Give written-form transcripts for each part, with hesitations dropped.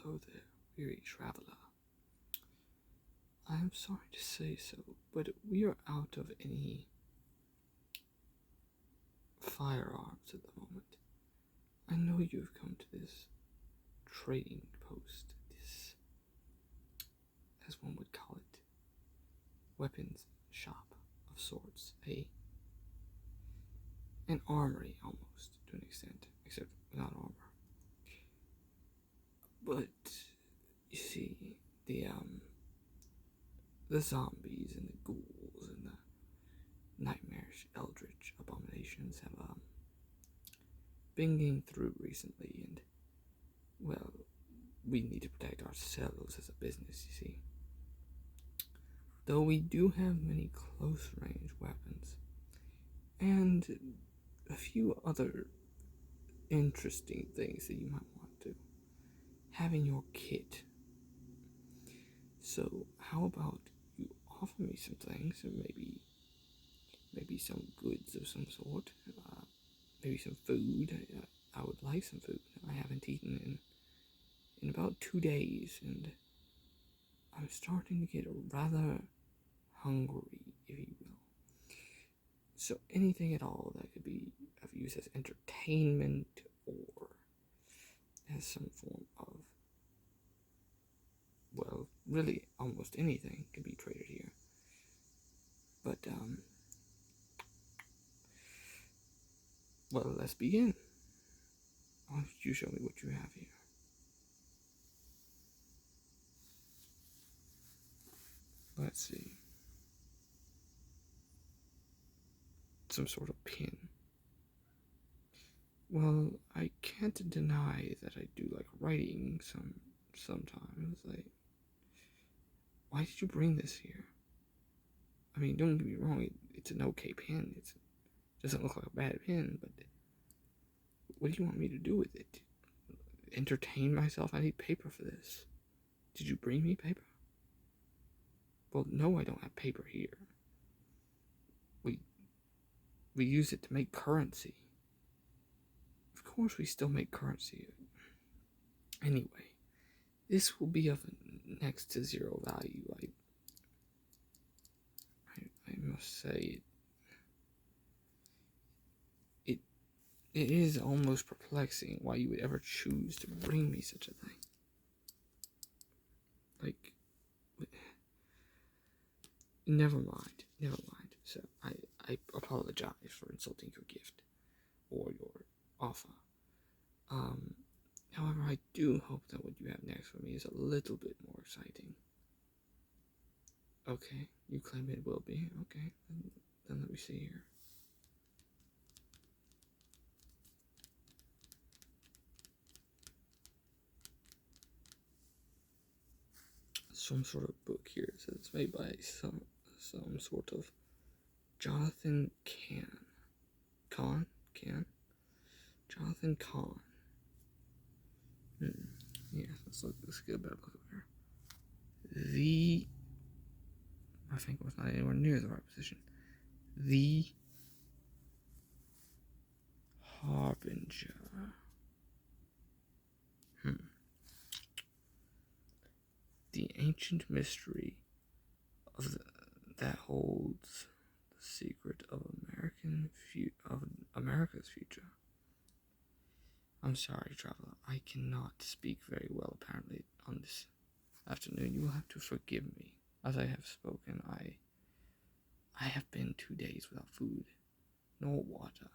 Hello there, weary traveler. I am sorry to say so, but we are out of any firearms at the moment. I know you've come to this trading post, this, as one would call it, weapons shop of sorts, an armory almost, to an extent, except without armor. But, you see, the zombies and the ghouls and the nightmarish eldritch abominations have, been getting through recently, and, well, we need to protect ourselves as a business, you see. Though we do have many close-range weapons, and a few other interesting things that you might want to have in your kit. So, how about you offer me some things, and maybe some goods of some sort, maybe some food. I would like some food. I haven't eaten in about 2 days, and I'm starting to get rather hungry, if you will. So anything at all that could be of use as entertainment or as some form of, well, really almost anything can be traded here. But, well, let's begin. Why don't you show me what you have here? Let's see. Some sort of pin. Well, I can't deny that I do like writing sometimes. Why did you bring this here? I mean, don't get me wrong, it's an okay pen. It doesn't look like a bad pen, but what do you want me to do with it? Entertain myself? I need paper for this. Did you bring me paper? Well, no, I don't have paper here. We use it to make currency. Of course we still make currency. Anyway, this will be of next to zero value. I must say it is almost perplexing why you would ever choose to bring me such a thing. Like, never mind. So I apologize for insulting your gift or your offer. However, I do hope that what you have next for me is a little bit more exciting. Okay, you claim it will be. Okay, then let me see here. Some sort of book here. It says it's made by some sort of Jonathan Jonathan Kahn. Yeah, let's get a better look over here. My finger was not anywhere near the right position. The Harbinger. The ancient mystery that holds the secret of America's future. I'm sorry, traveler. I cannot speak very well, apparently, on this afternoon. You will have to forgive me. As I have spoken, I have been 2 days without food, nor water.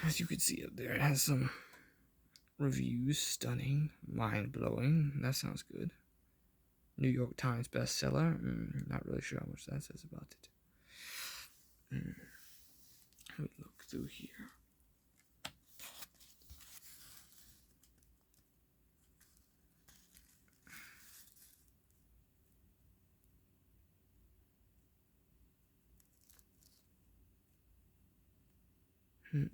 As you can see up there, it has some reviews, stunning, mind-blowing. That sounds good. New York Times bestseller. Not really sure how much that says about it. Let me look through here. Yeah,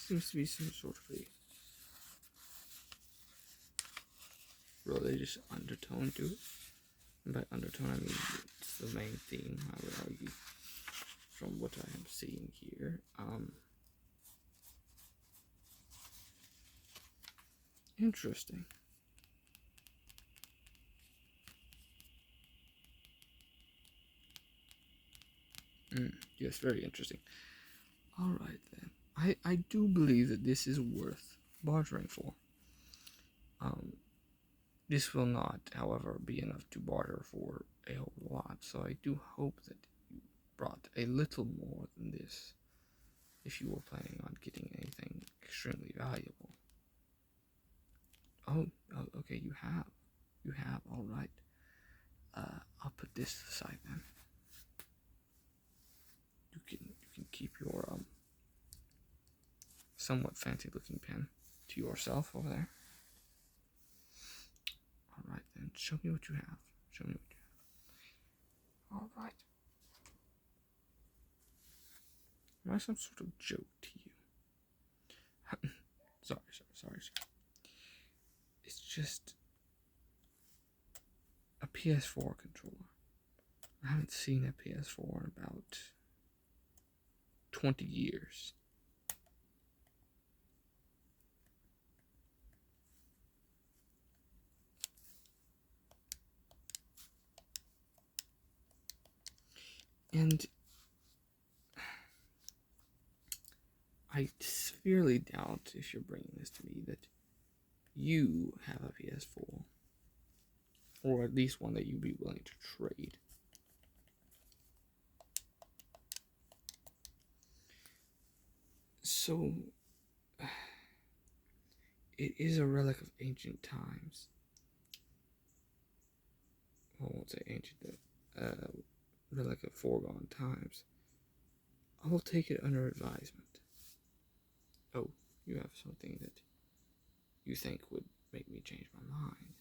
seems to be some sort of a religious undertone to it. And by undertone, I mean it's the main theme, I would argue, from what I am seeing here. Interesting. Yes, very interesting. Alright then. I do believe that this is worth bartering for. This will not, however, be enough to barter for a whole lot, so I do hope that you brought a little more than this if you were planning on getting anything extremely valuable. Oh, okay, you have. You have, alright. I'll put this aside then. You can keep your somewhat fancy looking pen to yourself over there. Alright then, show me what you have. Show me what you have. Alright. Am I some sort of joke to you? sorry. It's just a PS4 controller. I haven't seen a PS4 in about 20 years. And I severely doubt, if you're bringing this to me, that you have a PS4. Or at least one that you'd be willing to trade. So, it is a relic of ancient times. Well, I won't say ancient, relic of foregone times. I will take it under advisement. Oh, you have something that you think would make me change my mind.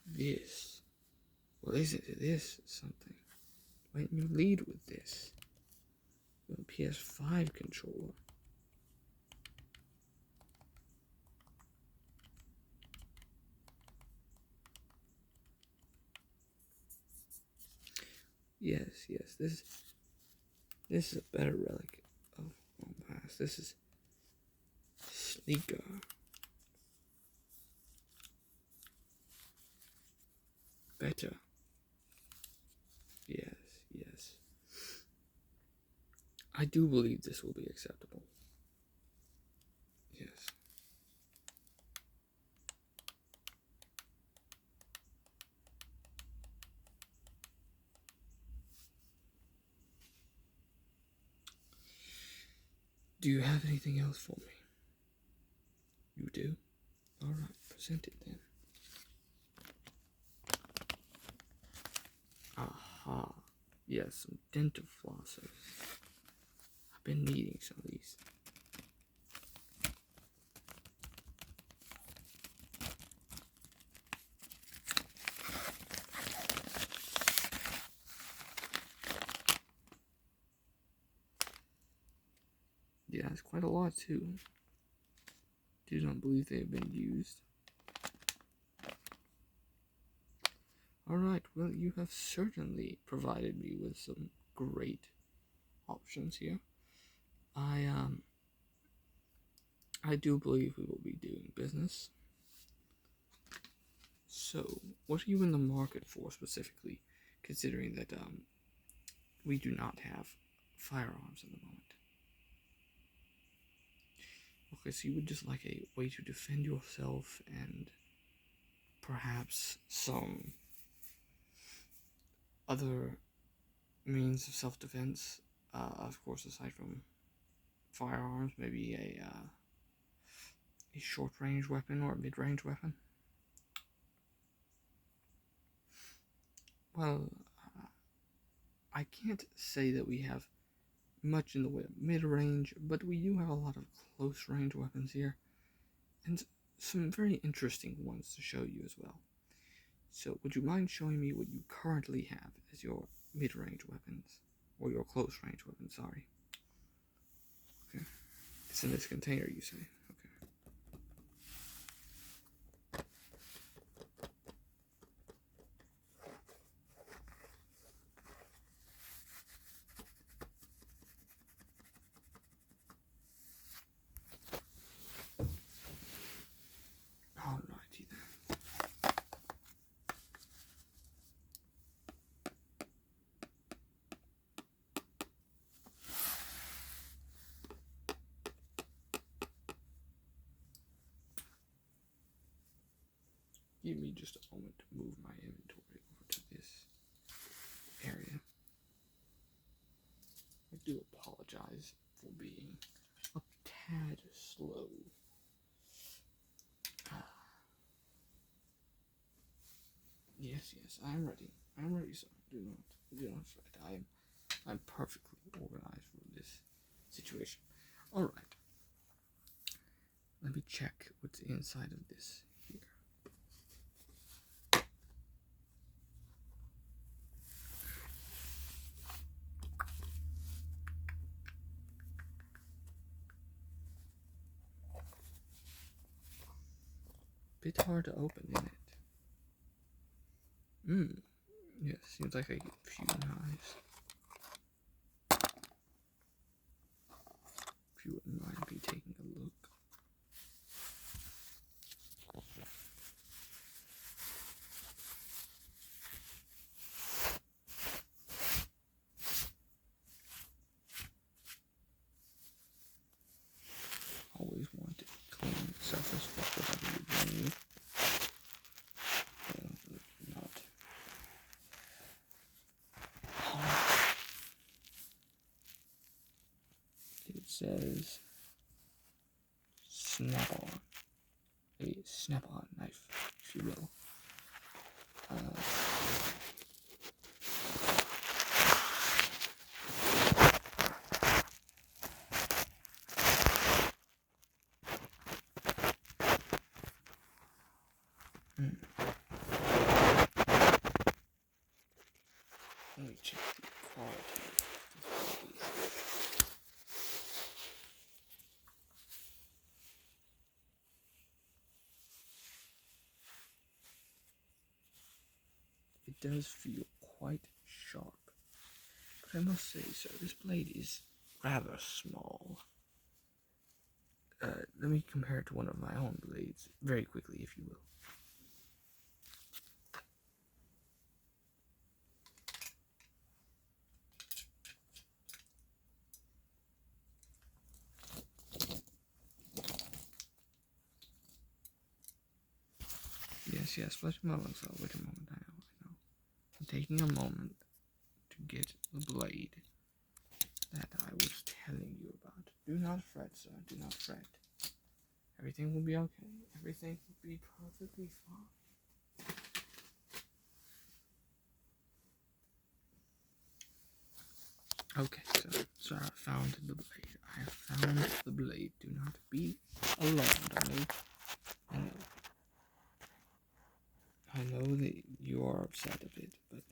This. Well, isn't this something? Why didn't you lead with this? A PS5 controller. Yes, this is a better relic of long past. This is Sneaker. Better. Yes. I do believe this will be acceptable. Yes. Do you have anything else for me? You do? Alright, present it then. Aha. Yes, some dental flossers. I've been needing some of these. Yeah, it's quite a lot too. Do not believe they have been used. Alright, well, you have certainly provided me with some great options here. I do believe we will be doing business. So, what are you in the market for specifically, considering that we do not have firearms at the moment? Okay, so you would just like a way to defend yourself and perhaps some other means of self-defense, of course, aside from firearms, maybe a short-range weapon or a mid-range weapon. Well, I can't say that we have much in the way of mid-range, but we do have a lot of close-range weapons here, and some very interesting ones to show you as well. So, would you mind showing me what you currently have as your mid-range weapons? Or your close-range weapons, sorry. Okay. It's in this container, you say? Okay. Give me just a moment to move my inventory over to this area. I do apologize for being a tad slow. Yes, I am ready. I am ready, sir. Do not fret. I'm perfectly organized for this situation. All right. Let me check what's inside of this here. Bit hard to open, isn't it? Yeah, seems like a few knives. If you wouldn't mind me taking a look. Always want a clean surface for whatever you're doing. Not. It says snap-on. A snap-on knife, if you will. Let me check the quality of these. It does feel quite sharp, but I must say, sir, this blade is rather small. Let me compare it to one of my own blades very quickly, if you will. Yes, wait a moment, sir, wait a moment, I know. I'm taking a moment to get the blade that I was telling you about. Do not fret, sir, do not fret. Everything will be okay. Everything will be perfectly fine. Okay, so I found the blade. I found the blade. Do not be alarmed, I know that you are upset a bit, but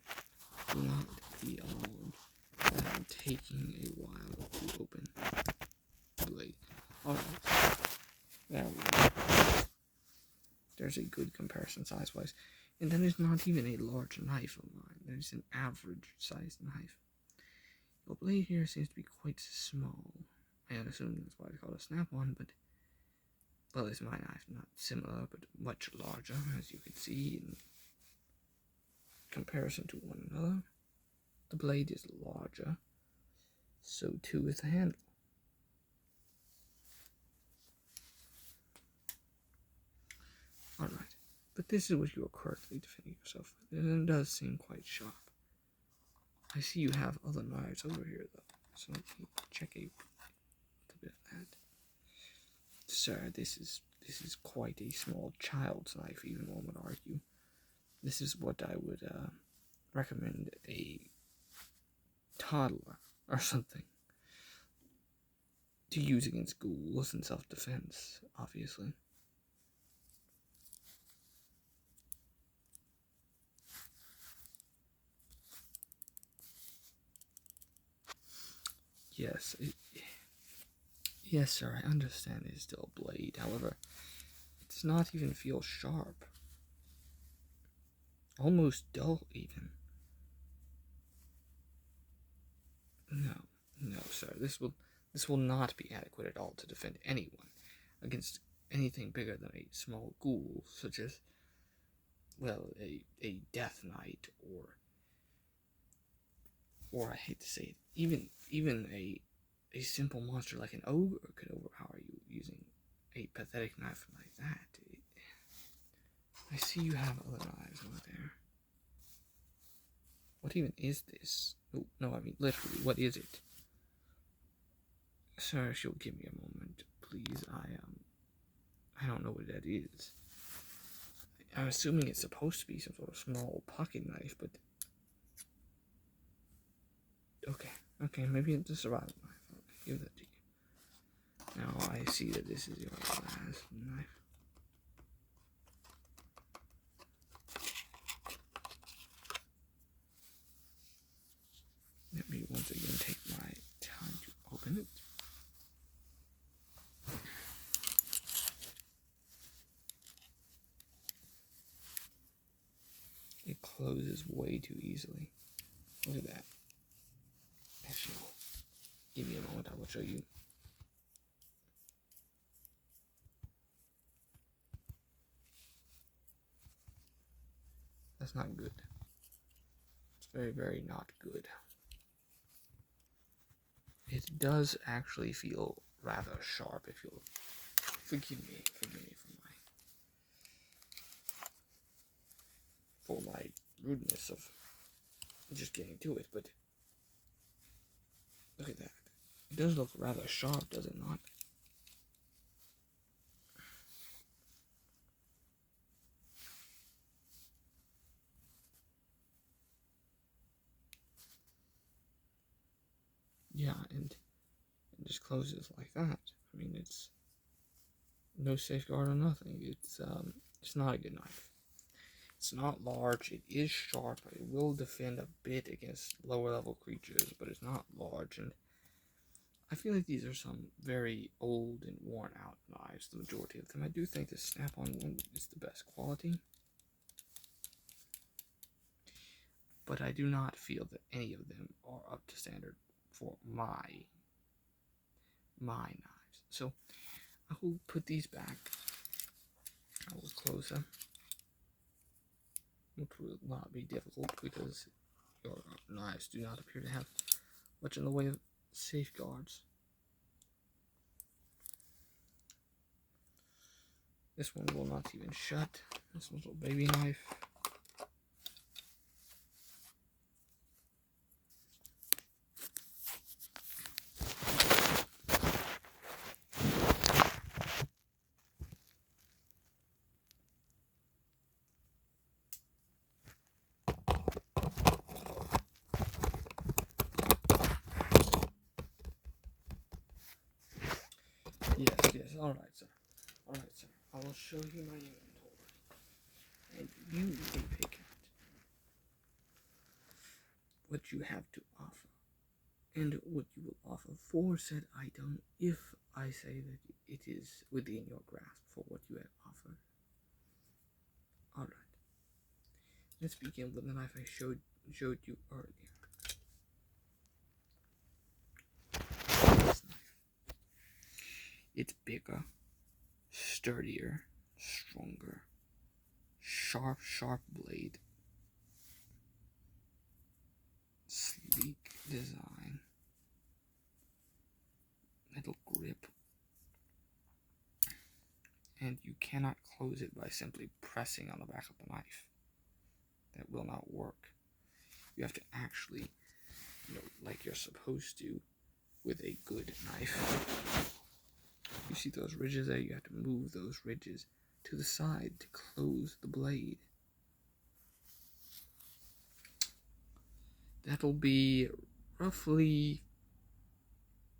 do not be alarmed. I'm taking a while to open the blade. Alright, there we go. There's a good comparison size-wise. And then there's not even a large knife of mine. There's an average-sized knife. The blade here seems to be quite small. I assume that's why it's called a snap-on, but... Well, it's my knife, not similar, but much larger, as you can see in comparison to one another. The blade is larger, so too is the handle. Alright, but this is what you are currently defending yourself with, and it does seem quite sharp. I see you have other knives over here, though, so let me check a little bit of that. Sir, this is quite a small child's knife, even one would argue. This is what I would recommend a toddler or something to use against ghouls in self-defense, obviously. Yes, sir, I understand it is still a blade. However, it does not even feel sharp. Almost dull, even. No, sir. This will not be adequate at all to defend anyone against anything bigger than a small ghoul, such as, well, a death knight, or I hate to say it, even a simple monster like an ogre could overpower you using a pathetic knife like that. I see you have other knives over there. What even is this? Oh, no, I mean literally, what is it? Sir, if you'll give me a moment, please. I don't know what that is. I'm assuming it's supposed to be some sort of small pocket knife, but okay, maybe it's a survival knife. I'll give that to you. Now I see that this is your last knife. Let me once again take my time to open it. It closes way too easily. Look at that. Actually, give me a moment, I will show you. That's not good. It's very, very not good. It does actually feel rather sharp, if you'll forgive me for my rudeness of just getting to it, but look at that. It does look rather sharp, does it not? Yeah, and it just closes like that. I mean, it's no safeguard or nothing. It's not a good knife. It's not large. It is sharp. It will defend a bit against lower level creatures, but it's not large. And I feel like these are some very old and worn out knives, the majority of them. I do think the snap-on one is the best quality, but I do not feel that any of them are up to standard for my knives. So I will put these back. I will close them, which will not be difficult because your knives do not appear to have much in the way of safeguards. This one will not even shut. This one's a baby knife. Yes, alright, sir. I will show you my inventory. And you may pick out what you have to offer. And what you will offer for said item if I say that it is within your grasp for what you have offered. Alright. Let's begin with the knife I showed you earlier. This knife. It's bigger, sturdier, stronger, sharp blade, sleek design, metal grip, and you cannot close it by simply pressing on the back of the knife. That will not work. You have to actually, like you're supposed to with a good knife. You see those ridges there? You have to move those ridges to the side to close the blade. That'll be roughly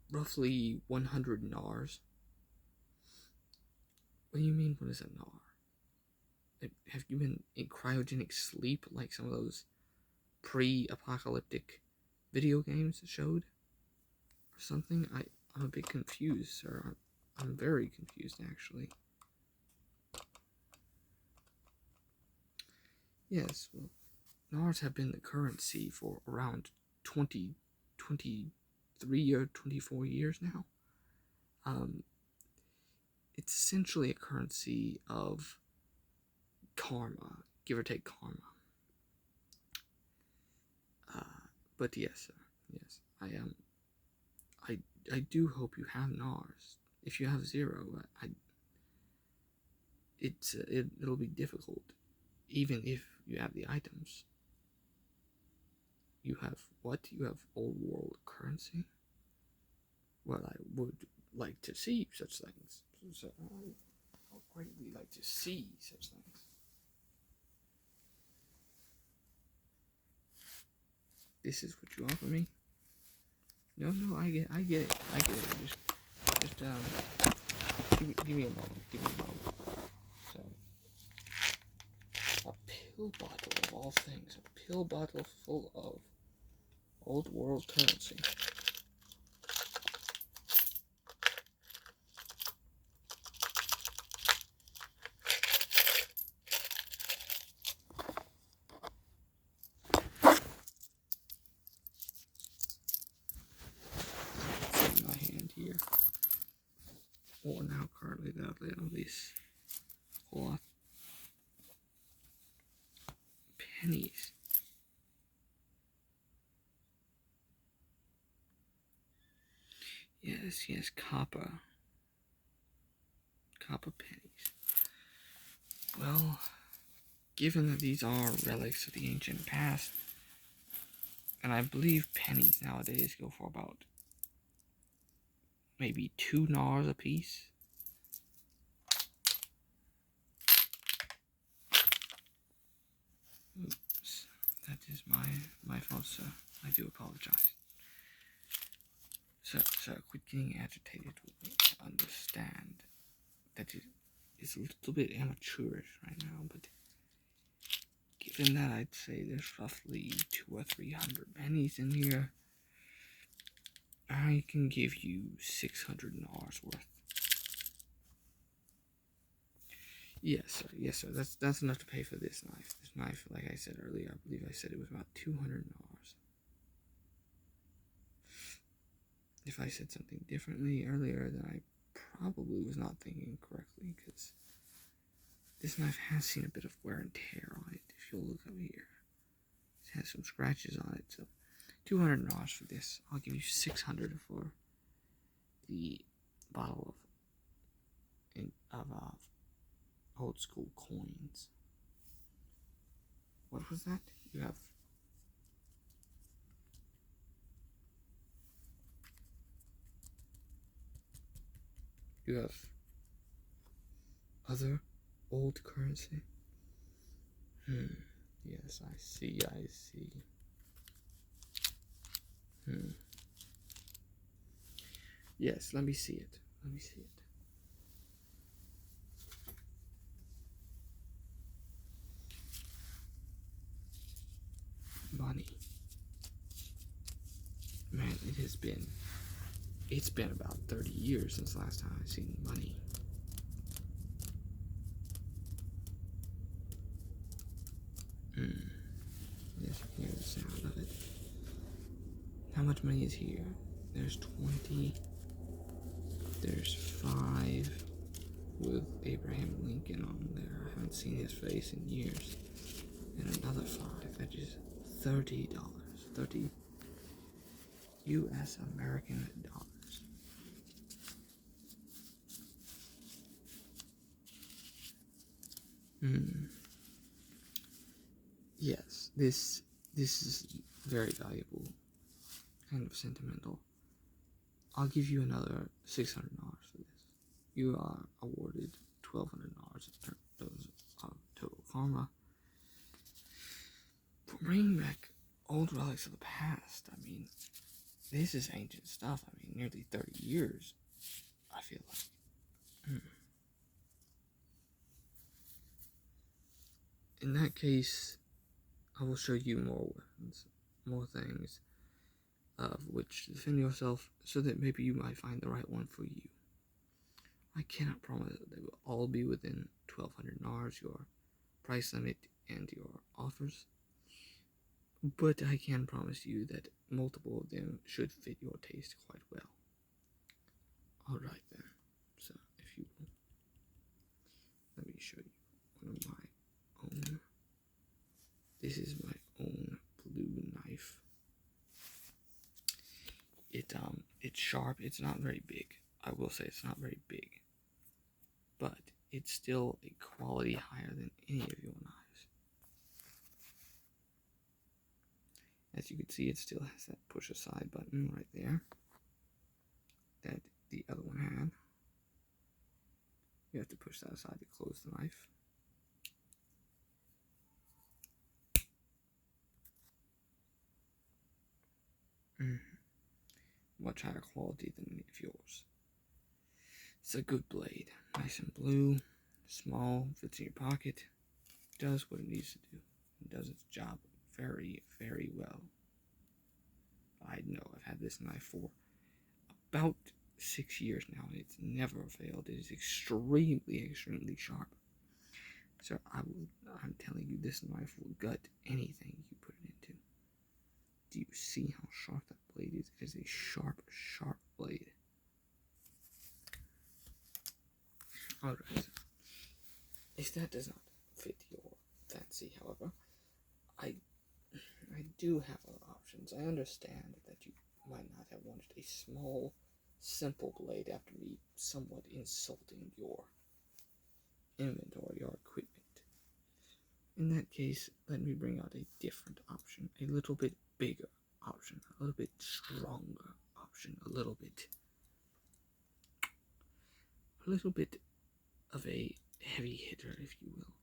100 NARs. What do you mean, what is a NAR? Have you been in cryogenic sleep like some of those pre-apocalyptic video games showed? Or something? I'm a bit confused, sir. I'm very confused, actually. Yes, well, NARs have been the currency for around 23 or 24 years now. It's essentially a currency of karma, give or take karma. But yes, sir. Yes, I do hope you have NARs. If you have 0, it'll be difficult. even if you have the items, you have what? You have old world currency? Well, I would like to see such things. So I would greatly like to see such things. This is what you offer me? No, I get it. Just give me a moment. So, a pill bottle of all things. A pill bottle full of old world currency. It's in my hand here. Or now currently that I lay on this cloth. Pennies. Yes, copper. Copper pennies. Well, given that these are relics of the ancient past, and I believe pennies nowadays go for about maybe 2 nars a piece. Oops, that is my fault, sir. I do apologize. Sir, quit getting agitated with me. I understand that it is a little bit amateurish right now, but given that I'd say there's roughly 200 or 300 pennies in here, I can give you 600 nars worth. Yes, sir. That's enough to pay for this knife. This knife, like I said earlier, I believe I said it was about 200 nars. If I said something differently earlier, then I probably was not thinking correctly, because this knife has seen a bit of wear and tear on it. If you'll look up here, it has some scratches on it. So 200 nars for this. I'll give you 600 for the bottle of old school coins. What was that? You have other old currency? Yes, I see. Yes, let me see it. Money. Man, it's been about 30 years since last time I've seen money. Yes, you hear the sound of it. How much money is here? There's 20. There's 5 with Abraham Lincoln on there. I haven't seen his face in years. And another 5. That is $30. 30 US American dollars. Yes, this is very valuable, kind of sentimental. I'll give you another $600 for this. You are awarded $1,200 of total karma for bringing back old relics of the past. I mean, this is ancient stuff. I mean, nearly 30 years, I feel like. In that case, I will show you more weapons, more things of which to defend yourself, so that maybe you might find the right one for you. I cannot promise that they will all be within 1,200 nars, your price limit, and your offers, but I can promise you that multiple of them should fit your taste quite well. Alright then, so if you will, let me show you one of my own. This is my own blue knife. It's sharp. It's not very big. I will say it's not very big, but it's still a quality higher than any of your knives. As you can see, it still has that push aside button right there that the other one had. You have to push that aside to close the knife. Much higher quality than any of yours. It's a good blade. Nice and blue, small, fits in your pocket, does what it needs to do, and does its job very, very well. I know I've had this knife for about 6 years now, and it's never failed. It is extremely, extremely sharp. So I'm telling you, this knife will gut anything you put it into. Do you see how sharp that blade is? It is a sharp, sharp blade. Alright. If that does not fit your fancy, however, I do have other options. I understand that you might not have wanted a small, simple blade after me somewhat insulting your inventory or equipment. In that case, let me bring out a different option, a little bit bigger option, a little bit stronger option, a little bit of a heavy hitter, if you will.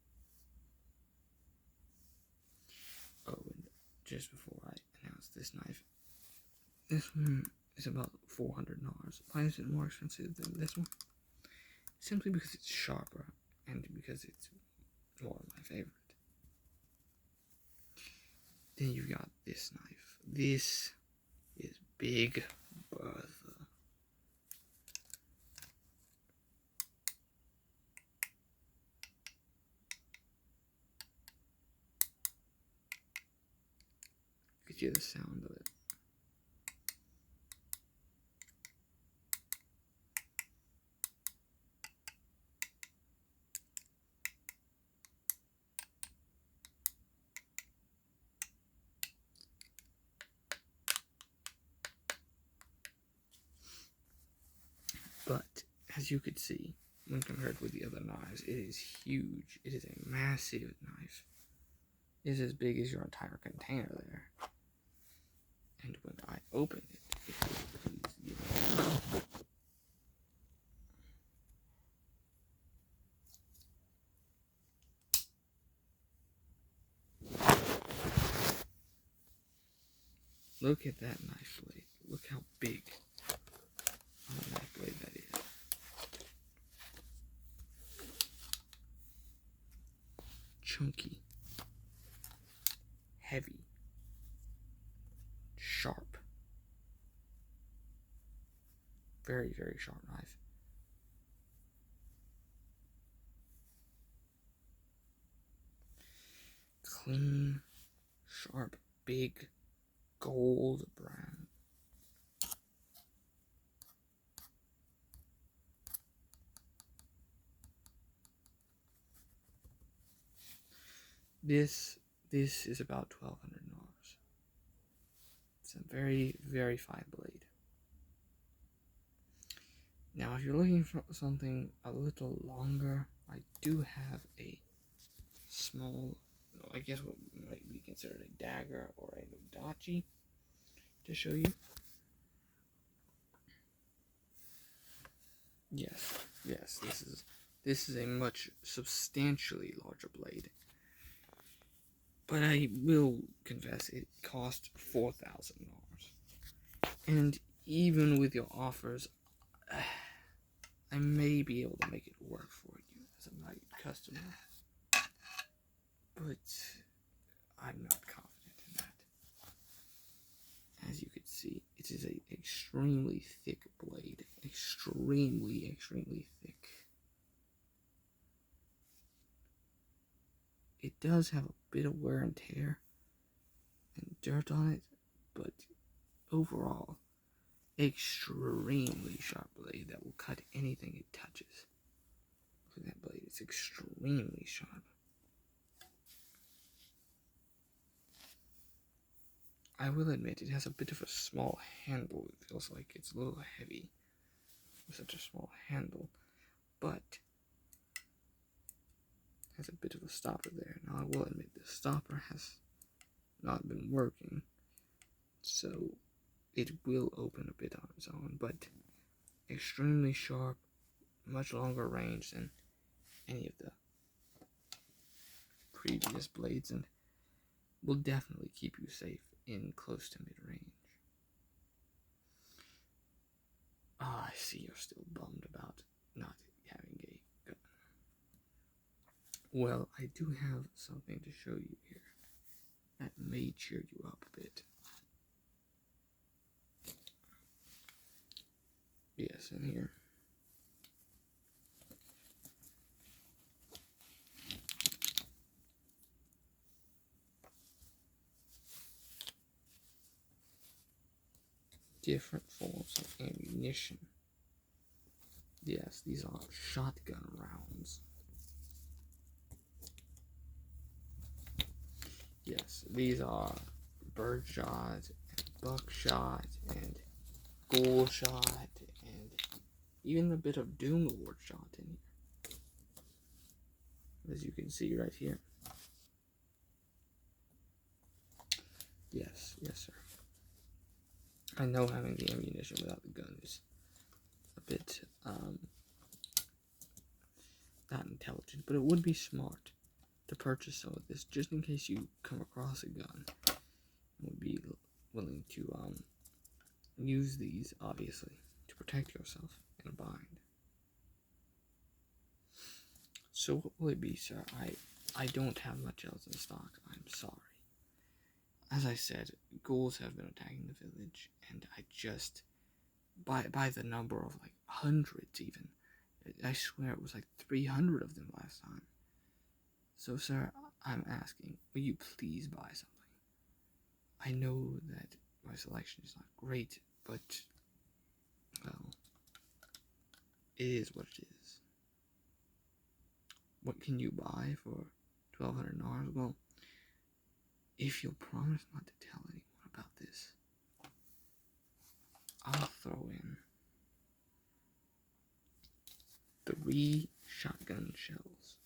Oh, and just before I announce this knife, this one is about $400. Why is it more expensive than this one? Simply because it's sharper and because it's more of my favorite. Then you've got this knife. This is Big Bertha. You can hear the sound of it. But, as you could see, when compared with the other knives, it is huge. It is a massive knife. It is as big as your entire container there. And when I open it, if you please give me look at that knife blade. Look how big of a knife blade that is. Chunky. Heavy. Sharp. Very, very sharp knife. Clean, sharp, big, gold brown. This is about $1,200. It's a very, very fine blade. Now, if you're looking for something a little longer, I do have a small, I guess what might be considered a dagger or a nodachi to show you. Yes, this is a much substantially larger blade. But I will confess, it cost $4,000. And even with your offers, I may be able to make it work for you as a night customer. But I'm not confident in that. As you can see, it is an extremely thick blade. Extremely, extremely thick. It does have a bit of wear and tear and dirt on it, but overall, extremely sharp blade that will cut anything it touches. Look at that blade, it's extremely sharp. I will admit it has a bit of a small handle. It feels like it's a little heavy with such a small handle, but has a bit of a stopper there. Now I will admit the stopper has not been working, so it will open a bit on its own, but extremely sharp, much longer range than any of the previous blades, and will definitely keep you safe in close to mid-range. I see you're still bummed about not having a gun. Well, I do have something to show you here that may cheer you up a bit. Yes, in here. Different forms of ammunition. Yes, these are shotgun rounds. Yes, these are birdshot, and buckshot, and ghoul shot, and even a bit of doom lord shot in here. As you can see right here. Yes, sir. I know having the ammunition without the gun is a bit not intelligent, but it would be smart to purchase some of this just in case you come across a gun. Would be willing to use these, obviously, to protect yourself in a bind. So what will it be, sir? I don't have much else in stock. I'm sorry. As I said, ghouls have been attacking the village, and I just, by the number of like hundreds even, I swear it was like 300 of them last time. So, sir, I'm asking, will you please buy something? I know that my selection is not great, but, well, it is what it is. What can you buy for $1,200? Well, if you'll promise not to tell anyone about this, I'll throw in 3 shotgun shells.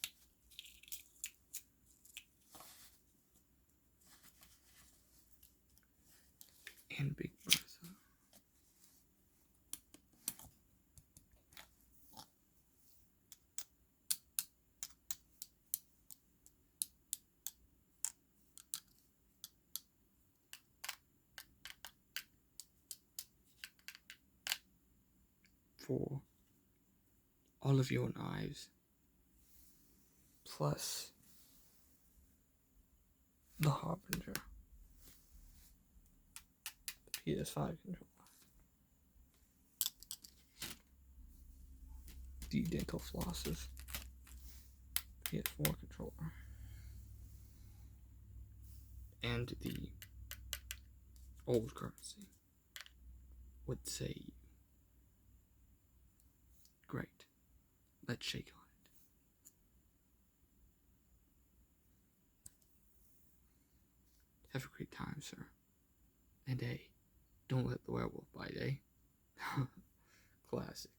And Big Bertha. For all of your knives, plus the Harbinger, the PS5 controller, the dental flosses, PS4 controller, and the old currency would say, great, let's shake on it. Have a great time, sir. And hey, don't let the werewolf bite, eh? Classic.